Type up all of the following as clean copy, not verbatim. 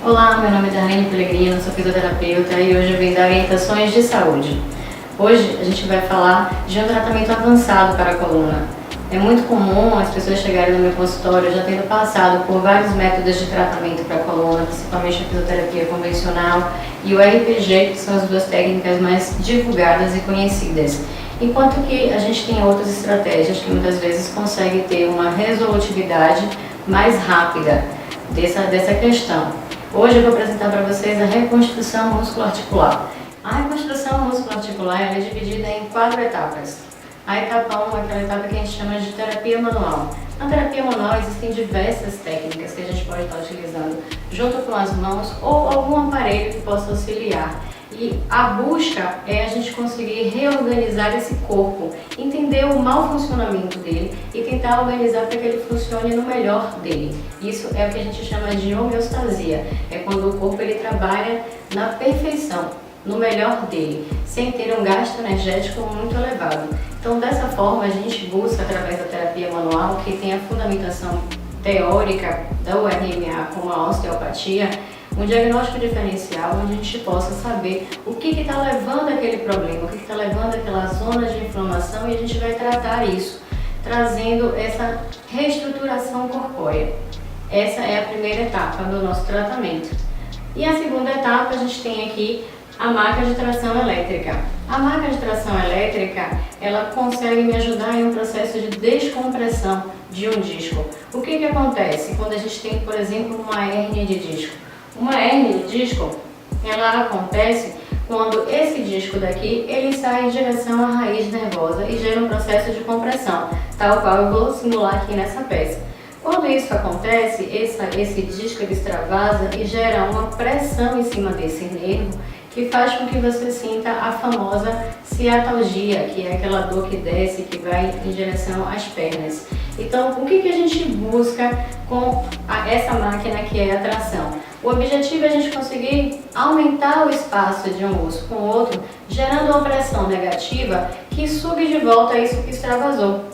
Olá, meu nome é Darlene Pellegrino, sou fisioterapeuta e hoje eu vim dar orientações de saúde. Hoje a gente vai falar de um tratamento avançado para a coluna. É muito comum as pessoas chegarem no meu consultório já tendo passado por vários métodos de tratamento para a coluna, principalmente a fisioterapia convencional e o RPG, que são as duas técnicas mais divulgadas e conhecidas. Enquanto que a gente tem outras estratégias que muitas vezes conseguem ter uma resolutividade mais rápida dessa questão. Hoje eu vou apresentar para vocês a reconstrução músculo-articular. A reconstrução músculo-articular é dividida em 4 etapas. A etapa 1 é aquela etapa que a gente chama de terapia manual. Na terapia manual existem diversas técnicas que a gente pode estar utilizando junto com as mãos ou algum aparelho que possa auxiliar. E a busca é a gente conseguir reorganizar esse corpo, entender o mau funcionamento dele e tentar organizar para que ele funcione no melhor dele. Isso é o que a gente chama de homeostasia, é quando o corpo ele trabalha na perfeição, no melhor dele, sem ter um gasto energético muito elevado. Então, dessa forma, a gente busca, através da terapia manual, que tem a fundamentação teórica da URMA como a osteopatia, um diagnóstico diferencial onde a gente possa saber o que está levando aquele problema, o que está levando aquela zona de inflamação, e a gente vai tratar isso, trazendo essa reestruturação corpórea. Essa é a primeira etapa do nosso tratamento. E a segunda etapa, a gente tem aqui a maca de tração elétrica. A maca de tração elétrica, ela consegue me ajudar em um processo de descompressão de um disco. O que acontece quando a gente tem, por exemplo, uma hérnia de disco? Uma hérnia de disco, ela acontece quando esse disco daqui, ele sai em direção à raiz nervosa e gera um processo de compressão, tal qual eu vou simular aqui nessa peça. Quando isso acontece, esse disco ele extravasa e gera uma pressão em cima desse nervo, que faz com que você sinta a famosa ciatalgia, que é aquela dor que desce, que vai em direção às pernas. Então, o que a gente busca com essa máquina que é a tração? O objetivo é a gente conseguir aumentar o espaço de um osso com o outro, gerando uma pressão negativa que sugue de volta isso que extravasou.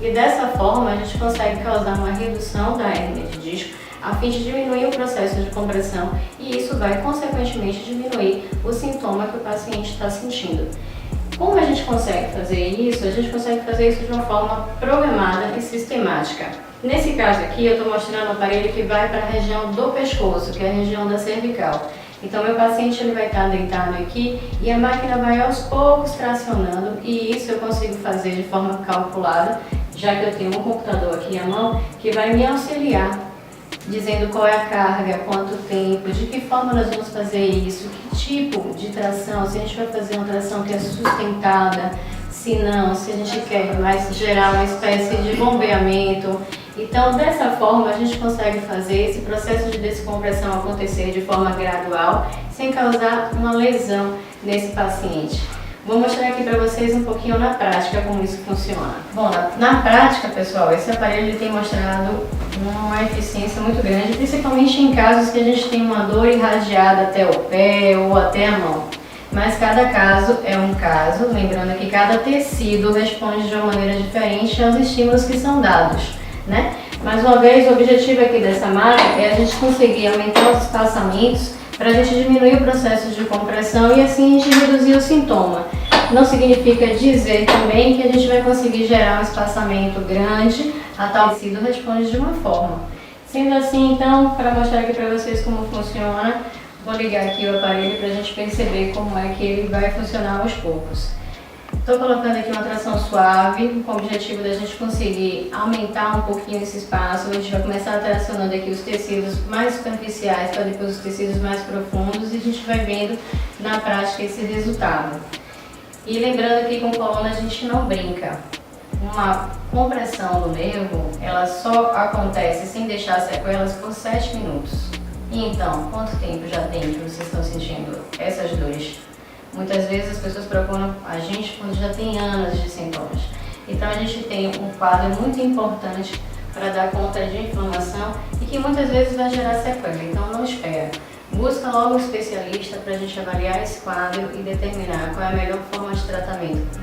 E dessa forma, a gente consegue causar uma redução da hérnia de disco, a fim de diminuir o processo de compressão, e isso vai, consequentemente, diminuir o sintoma que o paciente está sentindo. Como a gente consegue fazer isso? A gente consegue fazer isso de uma forma programada e sistemática. Nesse caso aqui, eu estou mostrando o aparelho que vai para a região do pescoço, que é a região da cervical. Então, meu paciente ele vai estar deitado aqui e a máquina vai aos poucos tracionando, e isso eu consigo fazer de forma calculada, já que eu tenho um computador aqui à mão que vai me auxiliar, dizendo qual é a carga, quanto tempo, de que forma nós vamos fazer isso, que tipo de tração, se a gente vai fazer uma tração que é sustentada, se não, se a gente quer mais gerar uma espécie de bombeamento. Então, dessa forma, a gente consegue fazer esse processo de descompressão acontecer de forma gradual, sem causar uma lesão nesse paciente. Vou mostrar aqui para vocês um pouquinho na prática como isso funciona. Bom, na prática, pessoal, esse aparelho ele tem mostrado uma eficiência muito grande, principalmente em casos que a gente tem uma dor irradiada até o pé ou até a mão. Mas cada caso é um caso, lembrando que cada tecido responde de uma maneira diferente aos estímulos que são dados, né? Mais uma vez, o objetivo aqui dessa máquina é a gente conseguir aumentar os espaçamentos para a gente diminuir o processo de compressão e assim a gente reduzir o sintoma. Não significa dizer também que a gente vai conseguir gerar um espaçamento grande, a tal tecido responde de uma forma. Sendo assim, então, para mostrar aqui para vocês como funciona, vou ligar aqui o aparelho para a gente perceber como é que ele vai funcionar aos poucos. Estou colocando aqui uma tração suave, com o objetivo da gente conseguir aumentar um pouquinho esse espaço. A gente vai começar tracionando aqui os tecidos mais superficiais para depois os tecidos mais profundos, e a gente vai vendo na prática esse resultado. E lembrando que com coluna a gente não brinca. Uma compressão do nervo, ela só acontece sem deixar sequelas por 7 minutos. E então, quanto tempo já tem que vocês estão sentindo essas dores? Muitas vezes as pessoas procuram a gente quando já tem anos de sintomas. Então a gente tem um quadro muito importante para dar conta de inflamação e que muitas vezes vai gerar sequela. Então não espera. Busca logo um especialista para a gente avaliar esse quadro e determinar qual é a melhor forma de tratamento.